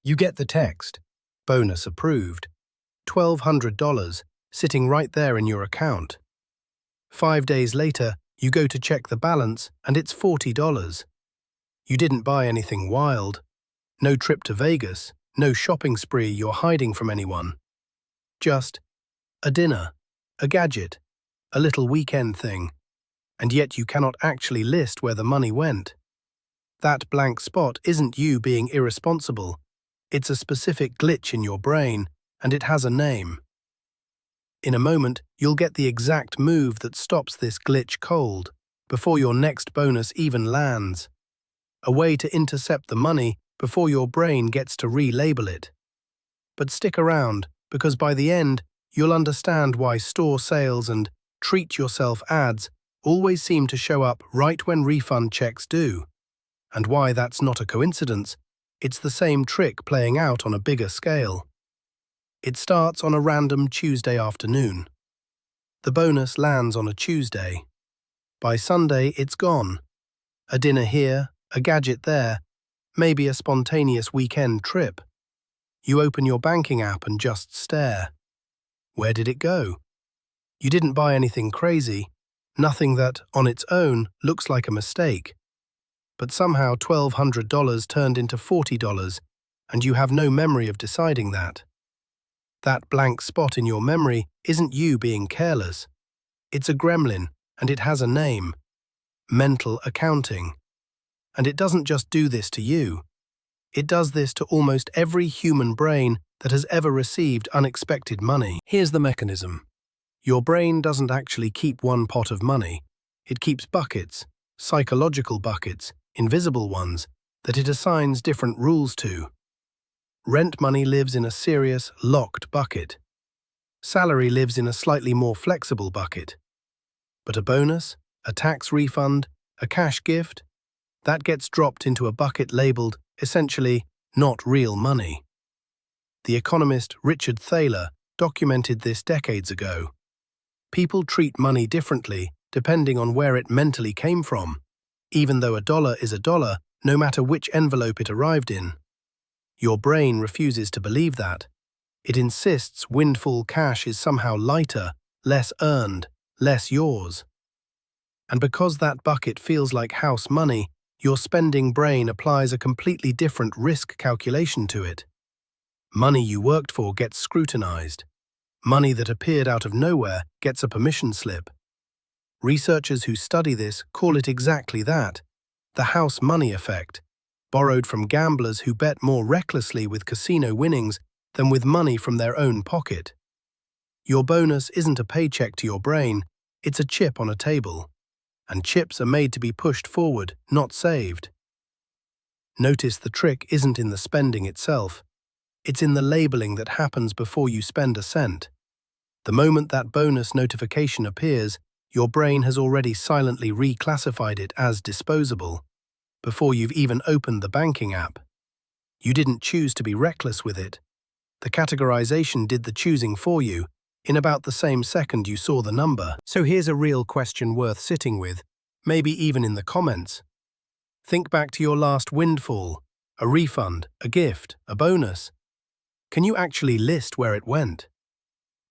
You get the text, bonus approved, $1,200 sitting right there in your account. 5 days later, you go to check the balance and it's $40. You didn't buy anything wild. No trip to Vegas, no shopping spree you're hiding from anyone. Just a dinner, a gadget, a little weekend thing, and yet you cannot actually list where the money went. That blank spot isn't you being irresponsible. It's a specific glitch in your brain, and it has a name. In a moment, you'll get the exact move that stops this glitch cold, before your next bonus even lands. A way to intercept the money before your brain gets to relabel it. But stick around, because by the end, you'll understand why store sales and treat yourself ads always seem to show up right when refund checks do, and why that's not a coincidence. It's the same trick playing out on a bigger scale. It starts on a random Tuesday afternoon. The bonus lands on a Tuesday. By Sunday, it's gone. A dinner here, a gadget there, maybe a spontaneous weekend trip. You open your banking app and just stare. Where did it go? You didn't buy anything crazy, nothing that, on its own, looks like a mistake. But somehow $1,200 turned into $40, and you have no memory of deciding that. That blank spot in your memory isn't you being careless. It's a gremlin, and it has a name: mental accounting. And it doesn't just do this to you. It does this to almost every human brain that has ever received unexpected money. Here's the mechanism. Your brain doesn't actually keep one pot of money. It keeps buckets, psychological buckets, invisible ones, that it assigns different rules to. Rent money lives in a serious, locked bucket. Salary lives in a slightly more flexible bucket. But a bonus, a tax refund, a cash gift, that gets dropped into a bucket labeled, essentially, not real money. The economist Richard Thaler documented this decades ago. People treat money differently depending on where it mentally came from, even though a dollar is a dollar, no matter which envelope it arrived in. Your brain refuses to believe that. It insists windfall cash is somehow lighter, less earned, less yours. And because that bucket feels like house money, your spending brain applies a completely different risk calculation to it. Money you worked for gets scrutinized. Money that appeared out of nowhere gets a permission slip. Researchers who study this call it exactly that, the house money effect, borrowed from gamblers who bet more recklessly with casino winnings than with money from their own pocket. Your bonus isn't a paycheck to your brain, it's a chip on a table. And chips are made to be pushed forward, not saved. Notice the trick isn't in the spending itself. It's in the labeling that happens before you spend a cent. The moment that bonus notification appears, your brain has already silently reclassified it as disposable, before you've even opened the banking app. You didn't choose to be reckless with it. The categorization did the choosing for you, in about the same second you saw the number. So here's a real question worth sitting with, maybe even in the comments. Think back to your last windfall, a refund, a gift, a bonus. Can you actually list where it went?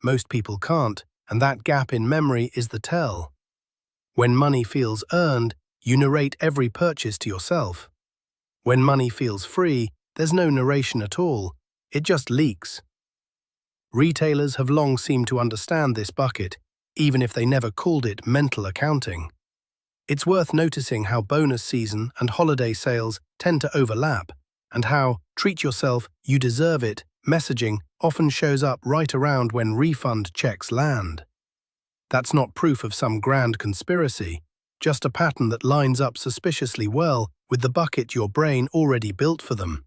Most people can't, and that gap in memory is the tell. When money feels earned, you narrate every purchase to yourself. When money feels free, there's no narration at all, it just leaks. Retailers have long seemed to understand this bucket, even if they never called it mental accounting. It's worth noticing how bonus season and holiday sales tend to overlap, and how "treat yourself, you deserve it" messaging often shows up right around when refund checks land. That's not proof of some grand conspiracy, just a pattern that lines up suspiciously well with the bucket your brain already built for them.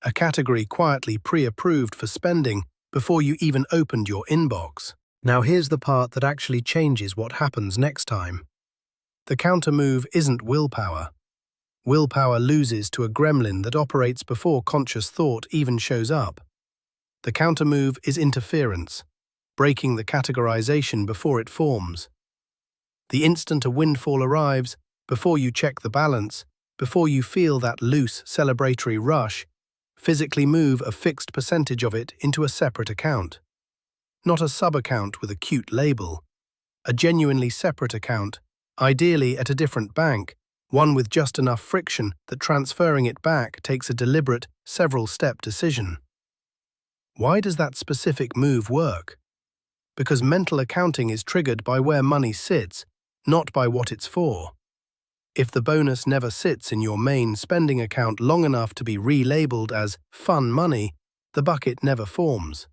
A category quietly pre-approved for spending before you even opened your inbox. Now here's the part that actually changes what happens next time. The counter-move isn't willpower. Willpower loses to a gremlin that operates before conscious thought even shows up. The counter-move is interference, breaking the categorization before it forms. The instant a windfall arrives, before you check the balance, before you feel that loose celebratory rush, Physically move a fixed percentage of it into a separate account. Not a sub-account with a cute label. A genuinely separate account, ideally at a different bank, one with just enough friction that transferring it back takes a deliberate, several-step decision. Why does that specific move work? Because mental accounting is triggered by where money sits, not by what it's for. If the bonus never sits in your main spending account long enough to be relabeled as fun money, the bucket never forms.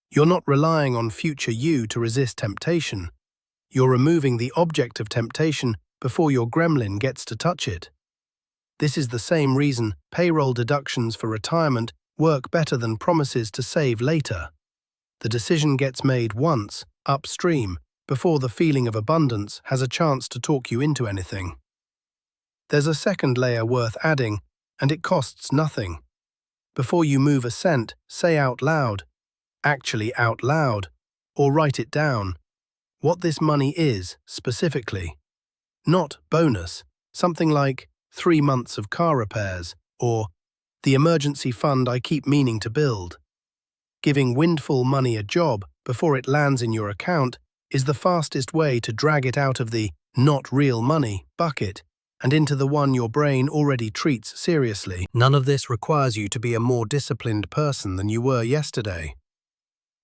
You're not relying on future you to resist temptation. You're removing the object of temptation before your gremlin gets to touch it. This is the same reason payroll deductions for retirement work better than promises to save later. The decision gets made once, upstream, before the feeling of abundance has a chance to talk you into anything. There's a second layer worth adding, and it costs nothing. Before you move a cent, say out loud, actually out loud, or write it down, what this money is, specifically. Not bonus, something like 3 months of car repairs, or the emergency fund I keep meaning to build. Giving Windfall money a job before it lands in your account is the fastest way to drag it out of the not real money bucket and into the one your brain already treats seriously. None of this requires you to be a more disciplined person than you were yesterday.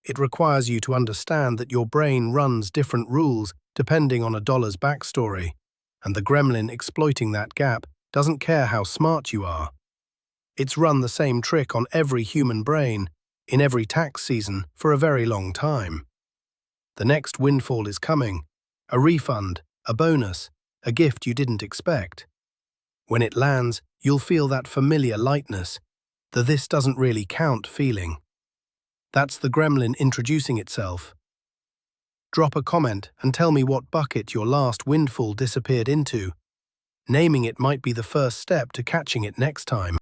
It requires you to understand that your brain runs different rules depending on a dollar's backstory, and the gremlin exploiting that gap doesn't care how smart you are. It's run the same trick on every human brain, in every tax season, for a very long time. The next windfall is coming, a refund, a bonus, a gift you didn't expect. When it lands, you'll feel that familiar lightness, the "this doesn't really count" feeling. That's the gremlin introducing itself. Drop a comment and tell me what bucket your last windfall disappeared into. Naming it might be the first step to catching it next time.